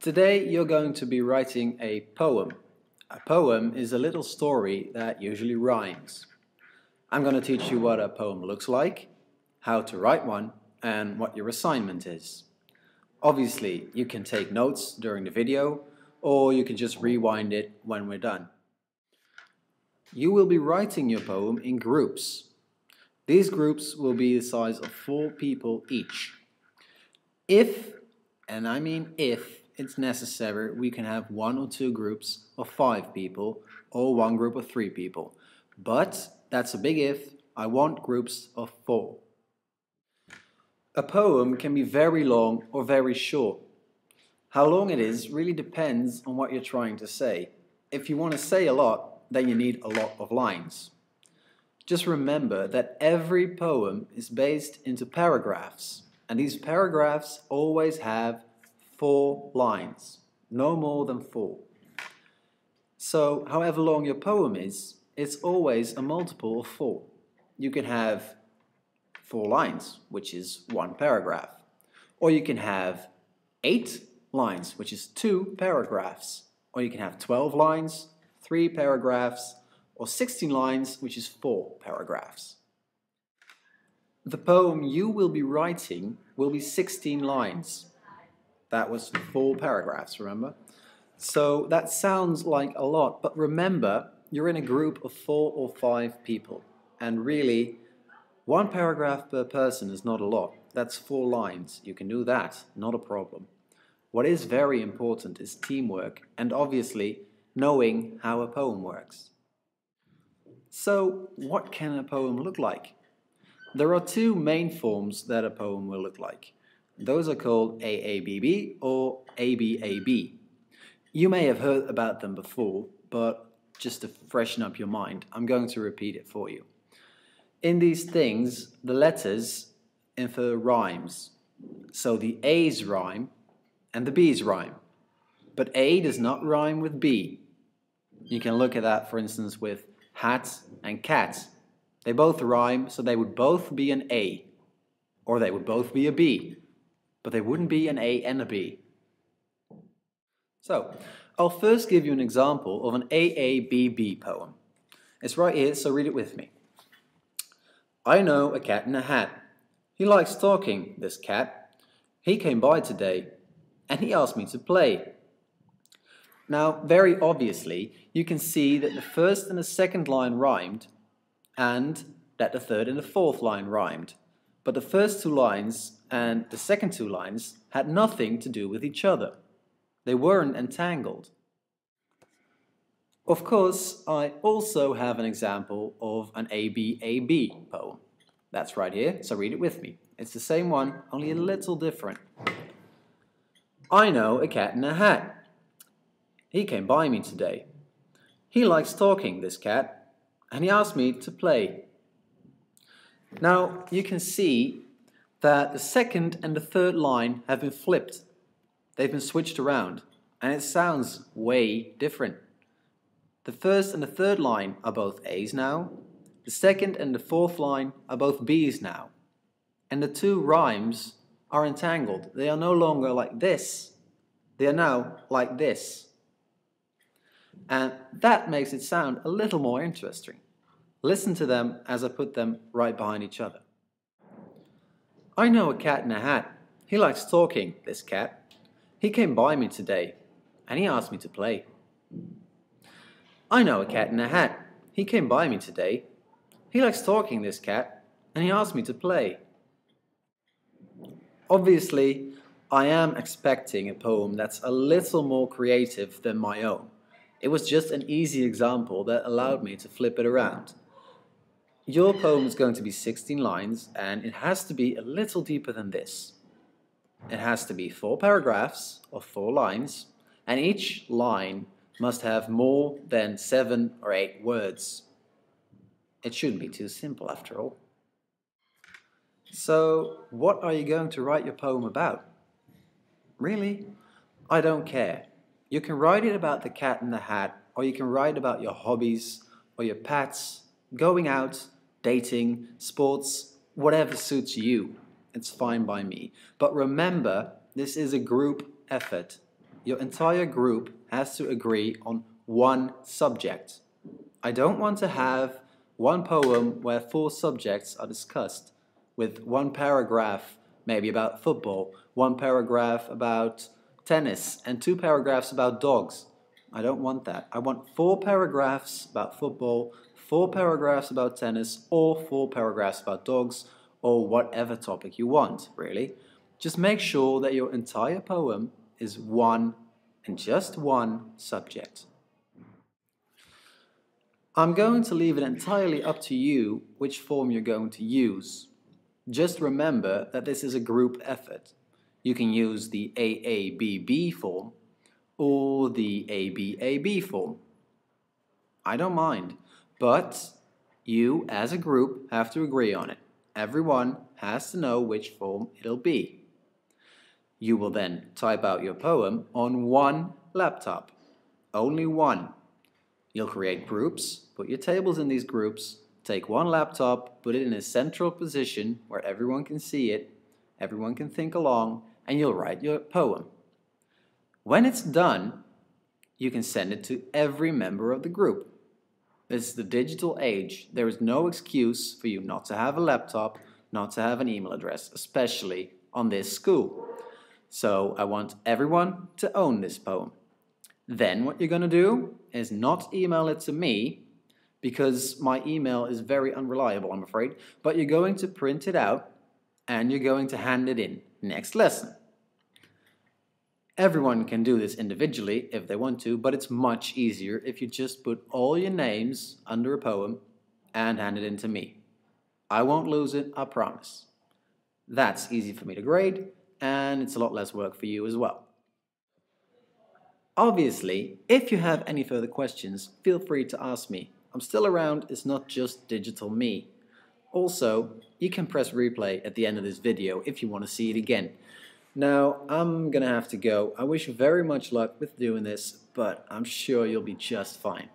Today you're going to be writing a poem. A poem is a little story that usually rhymes. I'm going to teach you what a poem looks like, how to write one, and what your assignment is. Obviously, you can take notes during the video, or you can just rewind it when we're done. You will be writing your poem in groups. These groups will be the size of 4 people each. If, and I mean if, it's necessary, we can have 1 or 2 groups of 5 people or 1 group of 3 people. But that's a big if. I want groups of 4. A poem can be very long or very short. How long it is really depends on what you're trying to say. If you want to say a lot, then you need a lot of lines. Just remember that every poem is based into paragraphs, and these paragraphs always have 4 lines, no more than 4. So, however long your poem is, it's always a multiple of 4. You can have 4 lines, which is 1 paragraph. Or you can have 8 lines, which is 2 paragraphs. Or you can have 12 lines, 3 paragraphs, or 16 lines, which is 4 paragraphs. The poem you will be writing will be 16 lines. That was 4 paragraphs, remember? So that sounds like a lot, but remember, you're in a group of 4 or 5 people. And really, 1 paragraph per person is not a lot. That's 4 lines. You can do that, not a problem. What is very important is teamwork and obviously knowing how a poem works. So, what can a poem look like? There are 2 main forms that a poem will look like. Those are called AABB or ABAB. You may have heard about them before, but just to freshen up your mind, I'm going to repeat it for you. In these things, the letters infer rhymes. So the A's rhyme and the B's rhyme. But A does not rhyme with B. You can look at that, for instance, with hat and cat. They both rhyme, so they would both be an A. Or they would both be a B. But they wouldn't be an A and a B. So, I'll first give you an example of an AABB poem. It's right here, so read it with me. I know a cat in a hat. He likes talking, this cat. He came by today, and he asked me to play. Now, very obviously, you can see that the first and the second line rhymed, and that the third and the fourth line rhymed. But the first 2 lines and the second 2 lines had nothing to do with each other. They weren't entangled. Of course, I also have an example of an ABAB poem. That's right here, so read it with me. It's the same one, only a little different. I know a cat in a hat. He came by me today. He likes talking, this cat, and he asked me to play. Now, you can see that the second and the third line have been flipped. They've been switched around, and it sounds way different. The first and the third line are both A's now. The second and the fourth line are both B's now. And the 2 rhymes are entangled. They are no longer like this. They are now like this. And that makes it sound a little more interesting. Listen to them as I put them right behind each other. I know a cat in a hat. He likes talking, this cat. He came by me today, and he asked me to play. I know a cat in a hat. He came by me today. He likes talking, this cat, and he asked me to play. Obviously, I am expecting a poem that's a little more creative than my own. It was just an easy example that allowed me to flip it around. Your poem is going to be 16 lines, and it has to be a little deeper than this. It has to be 4 paragraphs of 4 lines, and each line must have more than 7 or 8 words. It shouldn't be too simple after all. So, what are you going to write your poem about? Really? I don't care. You can write it about the cat in the hat, or you can write about your hobbies, or your pets, going out, dating, sports, whatever suits you. It's fine by me. But remember, this is a group effort. your entire group has to agree on one subject. I don't want to have one poem where 4 subjects are discussed, with one paragraph maybe about football, one paragraph about tennis, and 2 paragraphs about dogs. I don't want that. I want 4 paragraphs about football, 4 paragraphs about tennis, or 4 paragraphs about dogs, or whatever topic you want, really. Just make sure that your entire poem is one and just one subject. I'm going to leave it entirely up to you which form you're going to use. Just remember that this is a group effort. You can use the AABB form or the ABAB form. I don't mind, but you as a group have to agree on it. Everyone has to know which form it'll be. You will then type out your poem on one laptop. Only one. You'll create groups, put your tables in these groups, take one laptop, put it in a central position where everyone can see it, everyone can think along, and you'll write your poem. When it's done, you can send it to every member of the group. This is the digital age. There is no excuse for you not to have a laptop, not to have an email address, especially on this school. So I want everyone to own this poem. Then what you're going to do is not email it to me, because my email is very unreliable, I'm afraid, but you're going to print it out and you're going to hand it in next lesson. Everyone can do this individually if they want to, but it's much easier if you just put all your names under a poem and hand it in to me. I won't lose it, I promise. That's easy for me to grade, and it's a lot less work for you as well. Obviously, if you have any further questions, feel free to ask me. I'm still around, it's not just digital me. Also, you can press replay at the end of this video if you want to see it again. Now, I'm gonna have to go. I wish you very much luck with doing this, but I'm sure you'll be just fine.